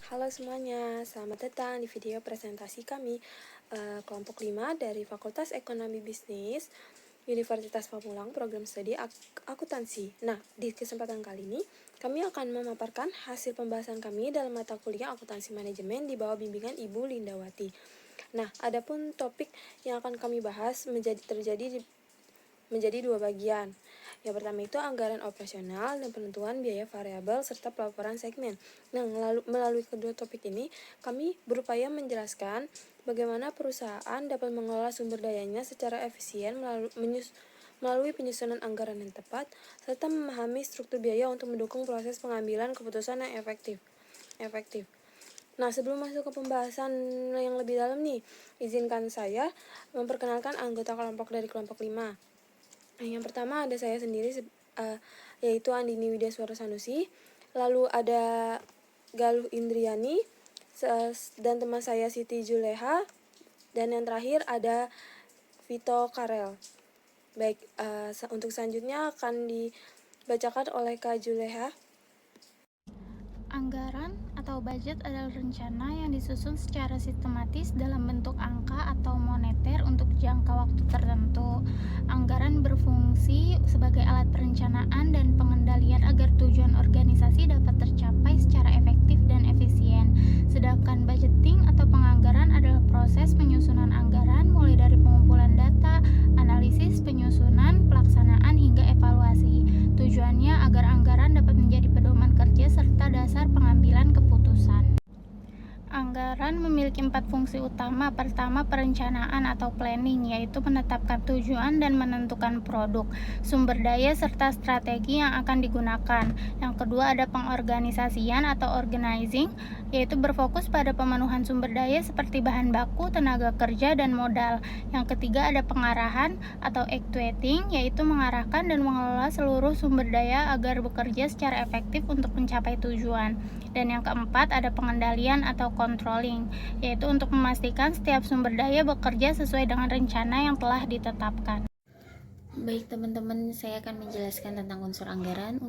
Halo semuanya, selamat datang di video presentasi kami kelompok 5 dari Fakultas Ekonomi Bisnis Universitas Pamulang Program Studi Akuntansi. Nah, di kesempatan kali ini kami akan memaparkan hasil pembahasan kami dalam mata kuliah Akuntansi Manajemen di bawah bimbingan Ibu Lindawati. Nah, adapun topik yang akan kami bahas menjadi dua bagian. Yang pertama itu anggaran operasional dan penentuan biaya variabel serta pelaporan segmen. Nah, melalui kedua topik ini, kami berupaya menjelaskan bagaimana perusahaan dapat mengelola sumber dayanya secara efisien melalui penyusunan anggaran yang tepat, serta memahami struktur biaya untuk mendukung proses pengambilan keputusan yang efektif. Nah, sebelum masuk ke pembahasan yang lebih dalam nih, izinkan saya memperkenalkan anggota kelompok dari kelompok 5. Yang pertama ada saya sendiri, yaitu Andini Widyaswara Sanusi. Lalu ada Galuh Indriani dan teman saya Siti Juleha. Dan yang terakhir ada Vito Karel. Baik, untuk selanjutnya akan dibacakan oleh Kak Juleha. Anggaran atau budget adalah rencana yang disusun secara sistematis dalam bentuk angka atau moneter untuk jangka waktu tertentu. Anggaran berfungsi sebagai alat perencanaan dan pengendalian agar tujuan organisasi dapat tercapai secara efektif dan efisien. Sedangkan budgeting atau penganggaran adalah proses penyusunan anggaran mulai dari pengumpulan data, analisis, penyusunan, pelaksanaan hingga evaluasi. Tujuannya agar anggaran dapat menjadi pedoman kerja serta dasar pengambilan keputusan. Anggaran memiliki 4 fungsi utama. Pertama, perencanaan atau planning, yaitu menetapkan tujuan dan menentukan produk, sumber daya, serta strategi yang akan digunakan. Yang kedua, ada pengorganisasian atau organizing, yaitu berfokus pada pemenuhan sumber daya seperti bahan baku, tenaga kerja, dan modal. Yang ketiga, ada pengarahan atau actuating, yaitu mengarahkan dan mengelola seluruh sumber daya agar bekerja secara efektif untuk mencapai tujuan. Dan yang keempat, ada pengendalian atau controlling, yaitu untuk memastikan setiap sumber daya bekerja sesuai dengan rencana yang telah ditetapkan. Baik teman-teman, saya akan menjelaskan tentang unsur anggaran.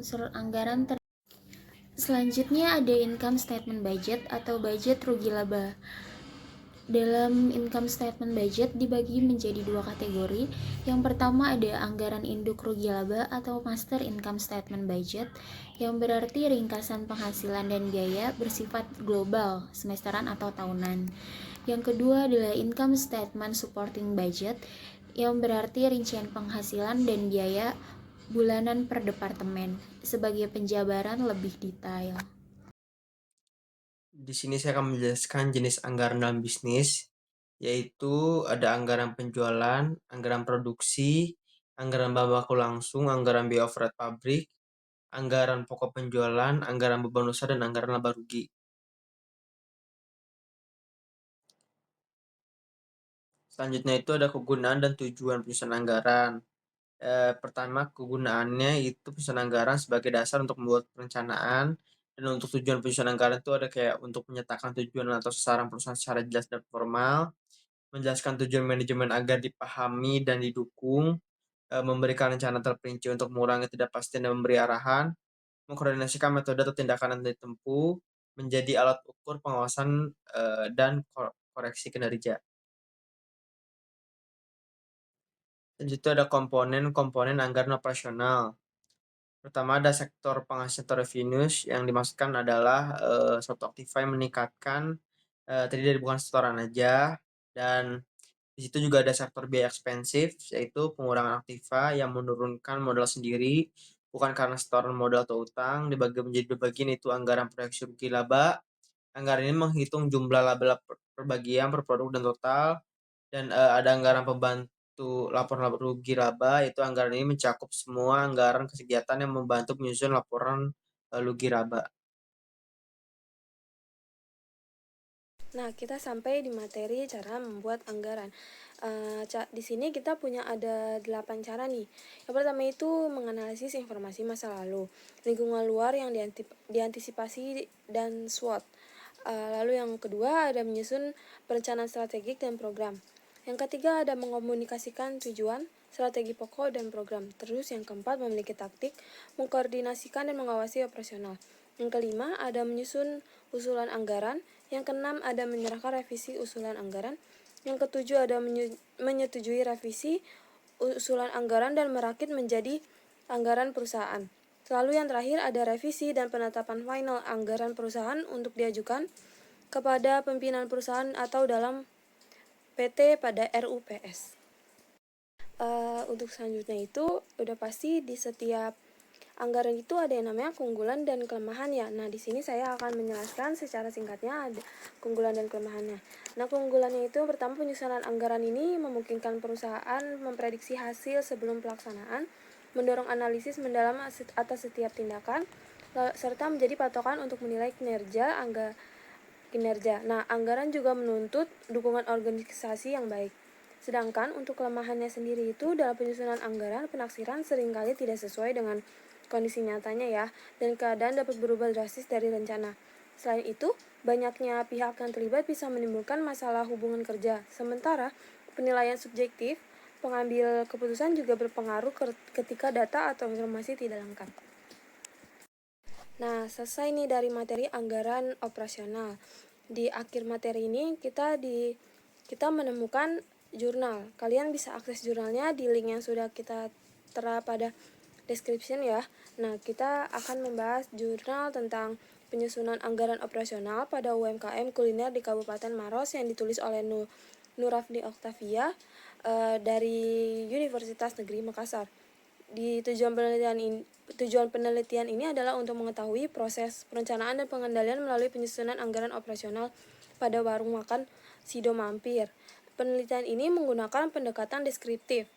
Selanjutnya ada income statement budget atau budget rugi laba. Dalam income statement budget dibagi menjadi dua kategori. Yang pertama ada anggaran induk rugi laba atau master income statement budget, yang berarti ringkasan penghasilan dan biaya bersifat global, semesteran atau tahunan. Yang kedua adalah income statement supporting budget, yang berarti rincian penghasilan dan biaya bulanan per departemen sebagai penjabaran lebih detail. Di sini saya akan menjelaskan jenis anggaran dalam bisnis, yaitu ada anggaran penjualan, anggaran produksi, anggaran bahan baku langsung, anggaran biaya overhead pabrik, anggaran pokok penjualan, anggaran beban usaha, dan anggaran laba rugi. Selanjutnya itu ada kegunaan dan tujuan penyusunan anggaran. Pertama, kegunaannya itu penyusunan anggaran sebagai dasar untuk membuat perencanaan, dan untuk tujuan penyusunan anggaran itu ada kayak untuk menyatakan tujuan atau sasaran perusahaan secara jelas dan formal, menjelaskan tujuan manajemen agar dipahami dan didukung, memberikan rencana terperinci untuk mengurangi ketidakpastian dan memberi arahan, mengkoordinasikan metode atau tindakan yang ditempuh, menjadi alat ukur pengawasan dan koreksi kinerja. Selanjutnya ada komponen anggaran operasional. Pertama ada sektor penghasilan atau revenues, yang dimaksudkan adalah suatu aktiva yang meningkatkan, terdiri dari bukan setoran aja, dan di situ juga ada sektor biaya ekspensif, yaitu pengurangan aktiva yang menurunkan modal sendiri, bukan karena setoran modal atau utang. Dibagi menjadi dua bagian, itu anggaran proyeksi rugi laba. Anggaran ini menghitung jumlah laba per bagian, per produk dan total. Dan ada anggaran pembantu laporan rugi laba, yaitu anggaran ini mencakup semua anggaran kegiatan yang membantu menyusun laporan rugi laba. Nah, kita sampai di materi cara membuat anggaran. Di sini kita punya ada 8 cara nih. Yang pertama itu menganalisis informasi masa lalu, lingkungan luar yang diantisipasi, dan SWOT. Lalu yang kedua ada menyusun perencanaan strategik dan program. Yang ketiga ada mengomunikasikan tujuan, strategi pokok dan program. Terus yang keempat, memiliki taktik, mengkoordinasikan dan mengawasi operasional. Yang kelima, ada menyusun usulan anggaran. Yang keenam, ada menyerahkan revisi usulan anggaran. Yang ketujuh, ada menyetujui revisi usulan anggaran dan merakit menjadi anggaran perusahaan. Lalu yang terakhir, ada revisi dan penetapan final anggaran perusahaan untuk diajukan kepada pimpinan perusahaan atau dalam PT pada RUPS. Untuk selanjutnya itu udah pasti di setiap anggaran itu ada yang namanya keunggulan dan kelemahan ya. Nah, di sini saya akan menjelaskan secara singkatnya ada keunggulan dan kelemahannya. Nah, keunggulannya itu pertama, penyusunan anggaran ini memungkinkan perusahaan memprediksi hasil sebelum pelaksanaan, mendorong analisis mendalam atas setiap tindakan, serta menjadi patokan untuk menilai kinerja. Nah, anggaran juga menuntut dukungan organisasi yang baik. Sedangkan untuk kelemahannya sendiri itu dalam penyusunan anggaran, penaksiran seringkali tidak sesuai dengan kondisi nyatanya ya, dan keadaan dapat berubah drastis dari rencana. Selain itu, banyaknya pihak yang terlibat bisa menimbulkan masalah hubungan kerja. Sementara, penilaian subjektif pengambil keputusan juga berpengaruh ketika data atau informasi tidak lengkap. Nah, selesai nih dari materi anggaran operasional. Di akhir materi ini kita menemukan jurnal. Kalian bisa akses jurnalnya di link yang sudah kita tera pada description ya. Nah, kita akan membahas jurnal tentang penyusunan anggaran operasional pada UMKM kuliner di Kabupaten Maros yang ditulis oleh Nurafni Octavia dari Universitas Negeri Makassar. Tujuan penelitian ini adalah untuk mengetahui proses perencanaan dan pengendalian melalui penyusunan anggaran operasional pada warung makan Sido Mampir. Penelitian ini menggunakan pendekatan deskriptif,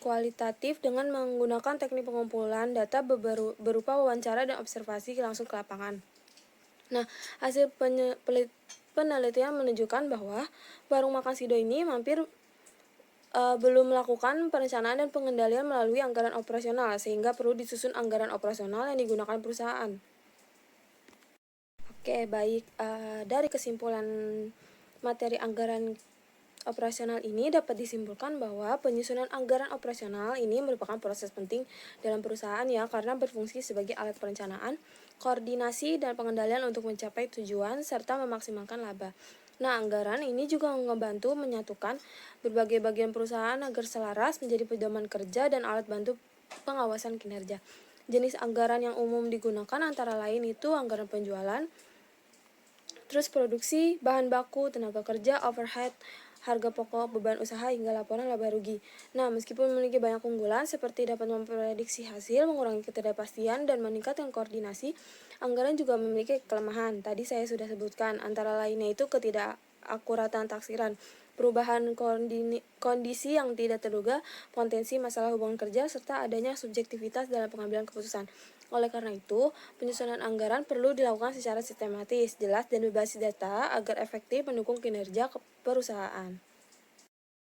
kualitatif dengan menggunakan teknik pengumpulan data berupa wawancara dan observasi langsung ke lapangan. Nah, hasil penelitian menunjukkan bahwa warung makan Sido ini Mampir belum melakukan perencanaan dan pengendalian melalui anggaran operasional, sehingga perlu disusun anggaran operasional yang digunakan perusahaan. Oke, baik. Dari kesimpulan materi anggaran operasional ini dapat disimpulkan bahwa penyusunan anggaran operasional ini merupakan proses penting dalam perusahaan ya, karena berfungsi sebagai alat perencanaan, koordinasi, dan pengendalian untuk mencapai tujuan serta memaksimalkan laba. Nah, anggaran ini juga membantu menyatukan berbagai bagian perusahaan agar selaras menjadi pedoman kerja dan alat bantu pengawasan kinerja. Jenis anggaran yang umum digunakan antara lain itu anggaran penjualan, terus produksi, bahan baku, tenaga kerja, overhead, harga pokok, beban usaha, hingga laporan laba rugi. Nah, meskipun memiliki banyak keunggulan seperti dapat memprediksi hasil, mengurangi ketidakpastian, dan meningkatkan koordinasi, anggaran juga memiliki kelemahan. Tadi saya sudah sebutkan, antara lainnya itu ketidakakuratan taksiran, perubahan kondisi yang tidak terduga, potensi masalah hubungan kerja, serta adanya subjektivitas dalam pengambilan keputusan. Oleh karena itu, penyusunan anggaran perlu dilakukan secara sistematis, jelas, dan berbasis data agar efektif mendukung kinerja perusahaan.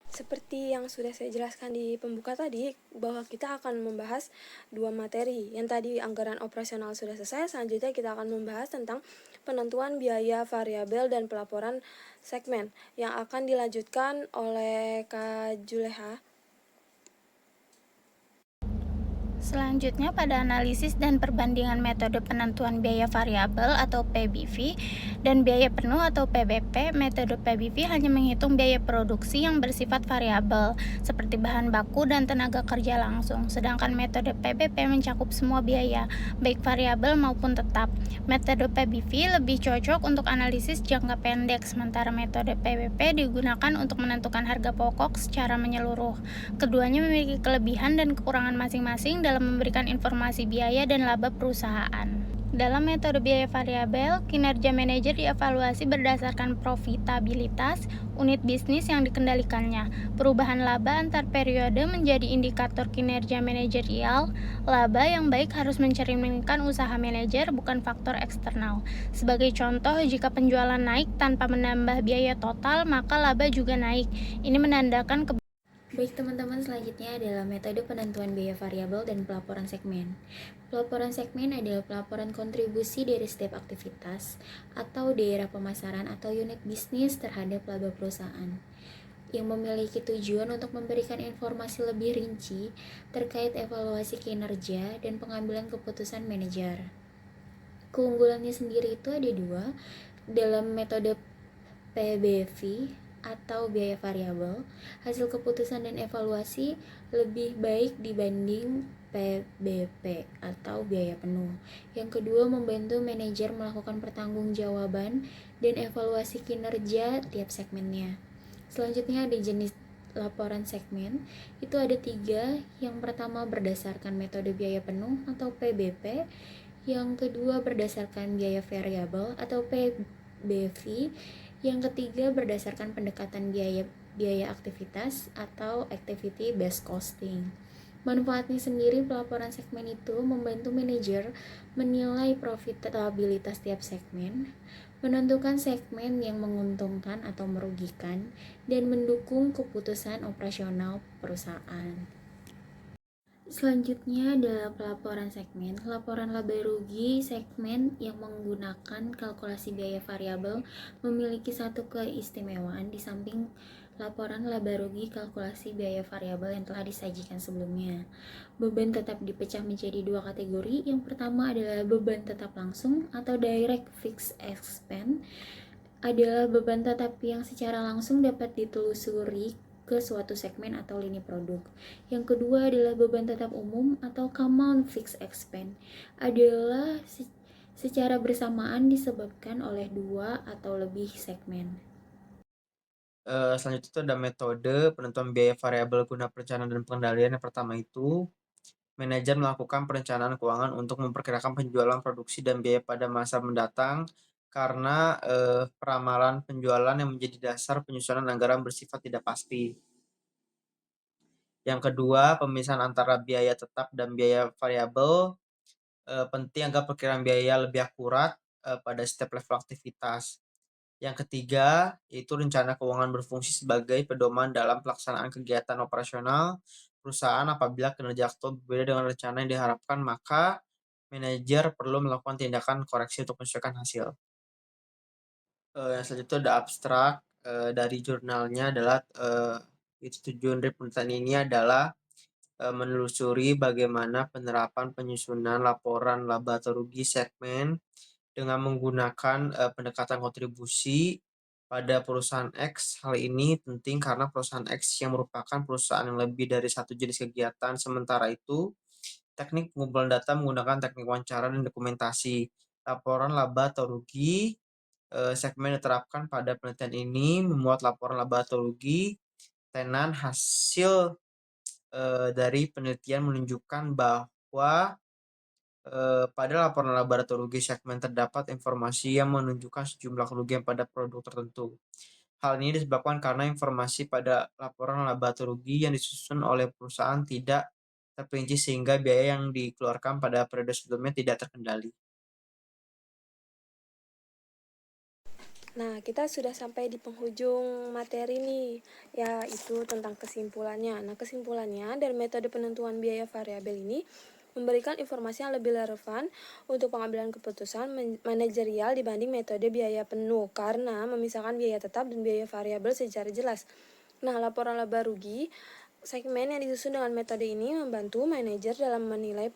Seperti yang sudah saya jelaskan di pembuka tadi, bahwa kita akan membahas dua materi. Yang tadi anggaran operasional sudah selesai, selanjutnya kita akan membahas tentang penentuan biaya variabel dan pelaporan segmen yang akan dilanjutkan oleh Kak Juleha. Selanjutnya pada analisis dan perbandingan metode penentuan biaya variabel atau PBV dan biaya penuh atau PBP. Metode PBV hanya menghitung biaya produksi yang bersifat variabel seperti bahan baku dan tenaga kerja langsung, sedangkan metode PBP mencakup semua biaya baik variabel maupun tetap. Metode PBV lebih cocok untuk analisis jangka pendek, sementara metode PBP digunakan untuk menentukan harga pokok secara menyeluruh. Keduanya memiliki kelebihan dan kekurangan masing-masing dalam memberikan informasi biaya dan laba perusahaan. Dalam metode biaya variabel, kinerja manajer dievaluasi berdasarkan profitabilitas unit bisnis yang dikendalikannya. Perubahan laba antar periode menjadi indikator kinerja manajerial. Laba yang baik harus mencerminkan usaha manajer, bukan faktor eksternal. Sebagai contoh, jika penjualan naik tanpa menambah biaya total, maka laba juga naik. Ini menandakan Baik teman-teman, selanjutnya adalah metode penentuan biaya variabel dan pelaporan segmen. Pelaporan segmen adalah pelaporan kontribusi dari setiap aktivitas atau daerah pemasaran atau unit bisnis terhadap laba perusahaan. yang memiliki tujuan untuk memberikan informasi lebih rinci terkait evaluasi kinerja dan pengambilan keputusan manajer. Keunggulannya sendiri itu ada dua. Dalam metode PBV atau biaya variabel, hasil keputusan dan evaluasi lebih baik dibanding PBP atau biaya penuh. Yang kedua, membantu manajer melakukan pertanggungjawaban dan evaluasi kinerja tiap segmennya. Selanjutnya ada jenis laporan segmen, itu ada 3. Yang pertama berdasarkan metode biaya penuh atau PBP, yang kedua berdasarkan biaya variabel atau PBV, yang ketiga berdasarkan pendekatan biaya aktivitas atau activity based costing. Manfaatnya sendiri, pelaporan segmen itu membantu manajer menilai profitabilitas tiap segmen, menentukan segmen yang menguntungkan atau merugikan, dan mendukung keputusan operasional perusahaan. Selanjutnya adalah pelaporan segmen. Laporan laba rugi segmen yang menggunakan kalkulasi biaya variabel memiliki satu keistimewaan di samping laporan laba rugi kalkulasi biaya variabel yang telah disajikan sebelumnya. Beban tetap dipecah menjadi 2 kategori. Yang pertama adalah beban tetap langsung atau direct fixed expense, adalah beban tetap yang secara langsung dapat ditelusuri ke suatu segmen atau lini produk. Yang kedua adalah beban tetap umum atau common fixed expense, adalah secara bersamaan disebabkan oleh 2 atau lebih segmen. Selanjutnya itu ada metode penentuan biaya variabel guna perencanaan dan pengendalian. Yang pertama itu, manajer melakukan perencanaan keuangan untuk memperkirakan penjualan produksi dan biaya pada masa mendatang karena peramalan penjualan yang menjadi dasar penyusunan anggaran bersifat tidak pasti. Yang kedua, pemisahan antara biaya tetap dan biaya variabel penting agar perkiraan biaya lebih akurat pada setiap level aktivitas. Yang ketiga, yaitu rencana keuangan berfungsi sebagai pedoman dalam pelaksanaan kegiatan operasional perusahaan. Apabila kinerja aktual berbeda dengan rencana yang diharapkan, maka manajer perlu melakukan tindakan koreksi untuk menyesuaikan hasil. Yang selanjutnya ada abstrak dari jurnalnya adalah itu tujuan dari penelitian ini adalah menelusuri bagaimana penerapan penyusunan laporan laba atau rugi segmen dengan menggunakan pendekatan kontribusi pada perusahaan X. Hal ini penting karena perusahaan X yang merupakan perusahaan yang lebih dari satu jenis kegiatan. Sementara itu, teknik pengumpulan data menggunakan teknik wawancara dan dokumentasi. Laporan laba atau rugi segmen diterapkan pada penelitian ini memuat laporan laba atau rugi tenan. Hasil dari penelitian menunjukkan bahwa pada laporan laba atau rugi segmen terdapat informasi yang menunjukkan sejumlah kerugian pada produk tertentu. Hal ini disebabkan karena informasi pada laporan laba atau rugi yang disusun oleh perusahaan tidak terperinci sehingga biaya yang dikeluarkan pada periode sebelumnya tidak terkendali. Nah, kita sudah sampai di penghujung materi nih, yaitu tentang kesimpulannya. Nah, kesimpulannya dari metode penentuan biaya variabel ini memberikan informasi yang lebih relevan untuk pengambilan keputusan manajerial dibanding metode biaya penuh karena memisahkan biaya tetap dan biaya variabel secara jelas. Nah, laporan laba rugi segmen yang disusun dengan metode ini membantu manajer dalam menilai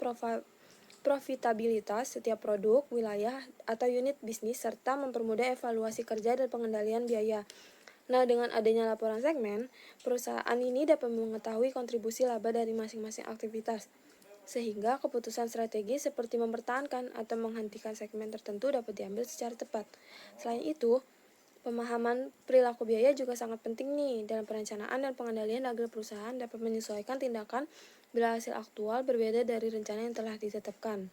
profitabilitas setiap produk, wilayah, atau unit bisnis, serta mempermudah evaluasi kerja dan pengendalian biaya. Nah, dengan adanya laporan segmen, perusahaan ini dapat mengetahui kontribusi laba dari masing-masing aktivitas, sehingga keputusan strategis seperti mempertahankan atau menghentikan segmen tertentu dapat diambil secara tepat. Selain itu, pemahaman perilaku biaya juga sangat penting nih dalam perencanaan dan pengendalian agar perusahaan dapat menyesuaikan tindakan bila hasil aktual berbeda dari rencana yang telah ditetapkan.